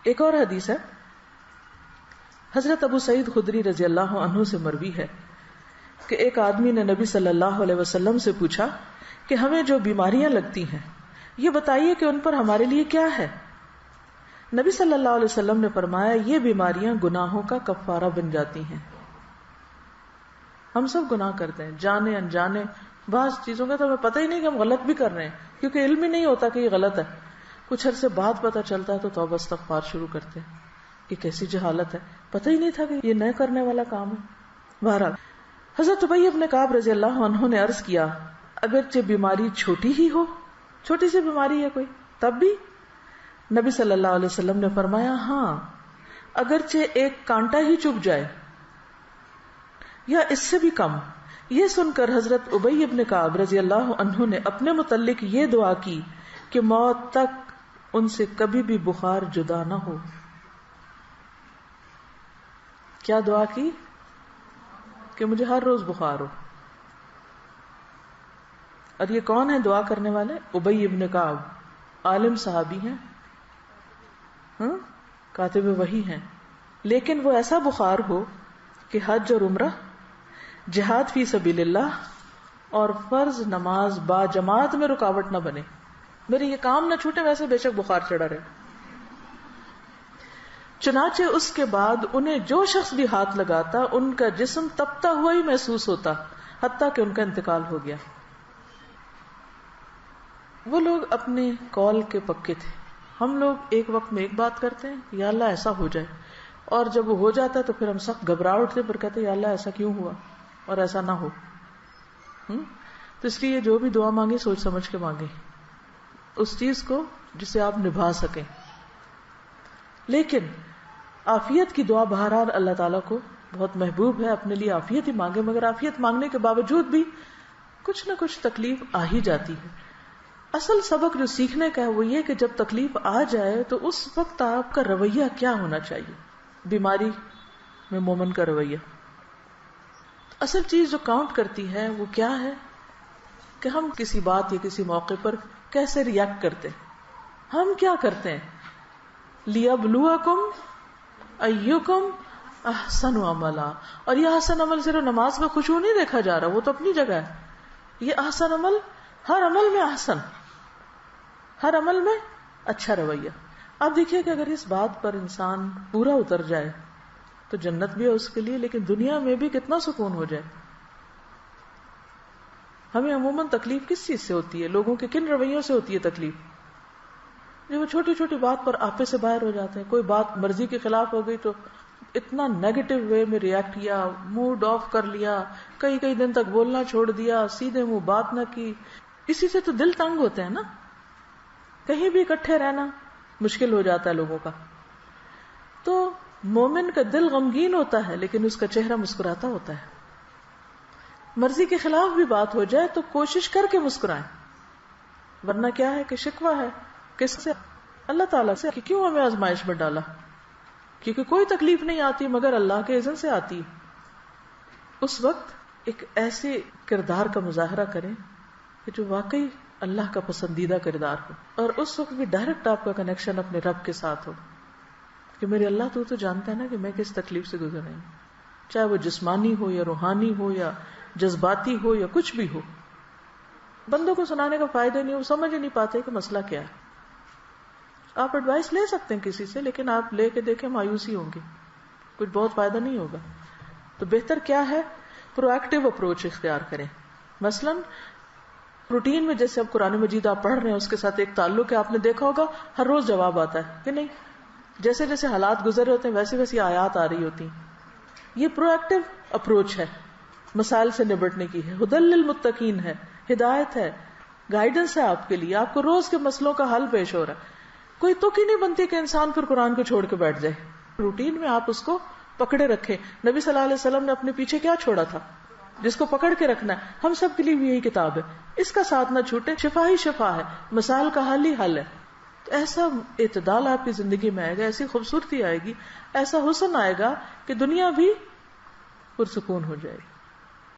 ایک اور حدیث ہے، حضرت ابو سعید خدری رضی اللہ عنہ سے مروی ہے کہ ایک آدمی نے نبی صلی اللہ علیہ وسلم سے پوچھا کہ ہمیں جو بیماریاں لگتی ہیں یہ بتائیے کہ ان پر ہمارے لیے کیا ہے؟ نبی صلی اللہ علیہ وسلم نے فرمایا یہ بیماریاں گناہوں کا کفارہ بن جاتی ہیں. ہم سب گناہ کرتے ہیں جانے انجانے، بعض چیزوں کا تو ہمیں پتہ ہی نہیں کہ ہم غلط بھی کر رہے ہیں کیونکہ علم ہی نہیں ہوتا کہ یہ غلط ہے. کچھ عرصے بعد پتہ چلتا ہے تو توبہ استغفار شروع کرتے ہیں کہ کیسی جہالت ہے، پتہ ہی نہیں تھا کہ یہ نہ کرنے والا کام ہے. بہرحال حضرت ابی بن کعب رضی اللہ عنہ نے عرض کیا اگرچہ بیماری چھوٹی ہی ہو، چھوٹی سی بیماری ہے کوئی، تب بھی؟ نبی صلی اللہ علیہ وسلم نے فرمایا ہاں، اگرچہ ایک کانٹا ہی چبھ جائے یا اس سے بھی کم. یہ سن کر حضرت ابی بن کعب رضی اللہ عنہ نے اپنے متعلق یہ دعا کی کہ موت تک ان سے کبھی بھی بخار جدا نہ ہو. کیا دعا کی؟ کہ مجھے ہر روز بخار ہو. اور یہ کون ہے دعا کرنے والے؟ ابی بن کعب، عالم صحابی ہیں، کاتب وحی ہیں، لیکن وہ ایسا بخار ہو کہ حج اور عمرہ، جہاد فی سبیل اللہ اور فرض نماز با جماعت میں رکاوٹ نہ بنے. میرے یہ کام نہ چھوٹے، ویسے بے شک بخار چڑھا رہے. چنانچہ اس کے بعد انہیں جو شخص بھی ہاتھ لگاتا ان کا جسم تپتا ہوا ہی محسوس ہوتا، حتیٰ کہ ان کا انتقال ہو گیا. وہ لوگ اپنے قول کے پکے تھے. ہم لوگ ایک وقت میں ایک بات کرتے ہیں یا اللہ ایسا ہو جائے، اور جب وہ ہو جاتا ہے تو پھر ہم سخت گھبرا اٹھتے، پھر کہتے ہیں یا اللہ ایسا کیوں ہوا اور ایسا نہ ہو. تو اس لیے جو بھی دعا مانگے سوچ سمجھ کے مانگے، اس چیز کو جسے آپ نبھا سکیں. لیکن عافیت کی دعا بہرحال اللہ تعالیٰ کو بہت محبوب ہے، اپنے لیے عافیت ہی مانگے. مگر عافیت مانگنے کے باوجود بھی کچھ نہ کچھ تکلیف آ ہی جاتی ہے. اصل سبق جو سیکھنے کا ہے وہ یہ کہ جب تکلیف آ جائے تو اس وقت آپ کا رویہ کیا ہونا چاہیے. بیماری میں مومن کا رویہ، اصل چیز جو کاؤنٹ کرتی ہے وہ کیا ہے کہ ہم کسی بات یا کسی موقع پر کیسے ریئیکٹ کرتے ہیں. ہم کیا کرتے ہیں؟ لِيَبْلُوَكُمْ أَيُّكُمْ أَحْسَنُ عَمَلًا. اور یہ احسن عمل صرف نماز میں خشوع نہیں دیکھا جا رہا، وہ تو اپنی جگہ ہے. یہ احسن عمل ہر عمل میں احسن، ہر عمل میں اچھا رویہ. آپ دیکھیے کہ اگر اس بات پر انسان پورا اتر جائے تو جنت بھی ہے اس کے لیے، لیکن دنیا میں بھی کتنا سکون ہو جائے. ہمیں عموماً تکلیف کس چیز سے ہوتی ہے؟ لوگوں کے کن رویوں سے ہوتی ہے تکلیف؟ جو وہ چھوٹی چھوٹی بات پر آپے سے باہر ہو جاتے ہیں. کوئی بات مرضی کے خلاف ہو گئی تو اتنا نیگیٹو وے میں ریئیکٹ کیا، موڈ آف کر لیا، کئی دن تک بولنا چھوڑ دیا، سیدھے منہ بات نہ کی. اسی سے تو دل تنگ ہوتے ہیں نا. کہیں بھی اکٹھے رہنا مشکل ہو جاتا ہے لوگوں کا. تو مومن کا دل غمگین ہوتا ہے لیکن اس کا چہرہ مسکراتا ہوتا ہے. مرضی کے خلاف بھی بات ہو جائے تو کوشش کر کے مسکرائیں، ورنہ کیا ہے کہ شکوہ ہے کس سے؟ اللہ تعالیٰ سے کہ کیوں ہمیں آزمائش میں ڈالا. کیونکہ کوئی تکلیف نہیں آتی مگر اللہ کے اذن سے آتی. اس وقت ایک ایسے کردار کا مظاہرہ کریں کہ جو واقعی اللہ کا پسندیدہ کردار ہو، اور اس وقت بھی ڈائریکٹ آپ کا کنیکشن اپنے رب کے ساتھ ہو کہ میرے اللہ تو جانتا ہے نا کہ میں کس تکلیف سے گزر رہی ہوں، چاہے وہ جسمانی ہو یا روحانی ہو یا جذباتی ہو یا کچھ بھی ہو. بندوں کو سنانے کا فائدہ نہیں، وہ سمجھ ہی نہیں پاتے کہ مسئلہ کیا ہے. آپ ایڈوائس لے سکتے ہیں کسی سے، لیکن آپ لے کے دیکھیں مایوسی ہوں گی، کچھ بہت فائدہ نہیں ہوگا. تو بہتر کیا ہے؟ پرو ایکٹیو اپروچ اختیار کریں. مثلاً روٹین میں جیسے اب قرآن مجید آپ پڑھ رہے ہیں اس کے ساتھ ایک تعلق ہے. آپ نے دیکھا ہوگا ہر روز جواب آتا ہے کہ نہیں؟ جیسے جیسے حالات گزر رہے ہوتے ہیں ویسے ویسی آیات آ رہی ہوتی ہیں. یہ پرو ایکٹیو اپروچ ہے مسائل سے نبٹنے کی ہے. ہدی للمتقین ہے، ہدایت ہے، گائیڈنس ہے آپ کے لیے. آپ کو روز کے مسئلوں کا حل پیش ہو رہا ہے. کوئی تک ہی نہیں بنتی کہ انسان پھر قرآن کو چھوڑ کے بیٹھ جائے. روٹین میں آپ اس کو پکڑے رکھے. نبی صلی اللہ علیہ وسلم نے اپنے پیچھے کیا چھوڑا تھا جس کو پکڑ کے رکھنا ہے؟ ہم سب کے لیے بھی یہی کتاب ہے، اس کا ساتھ نہ چھوٹے. شفا ہی شفا ہے، مسائل کا حل ہی حل ہے. تو ایسا اعتدال آپ کی زندگی میں آئے گا، ایسی خوبصورتی آئے گی، ایسا حسن آئے گا کہ دنیا بھی پرسکون ہو جائے گی.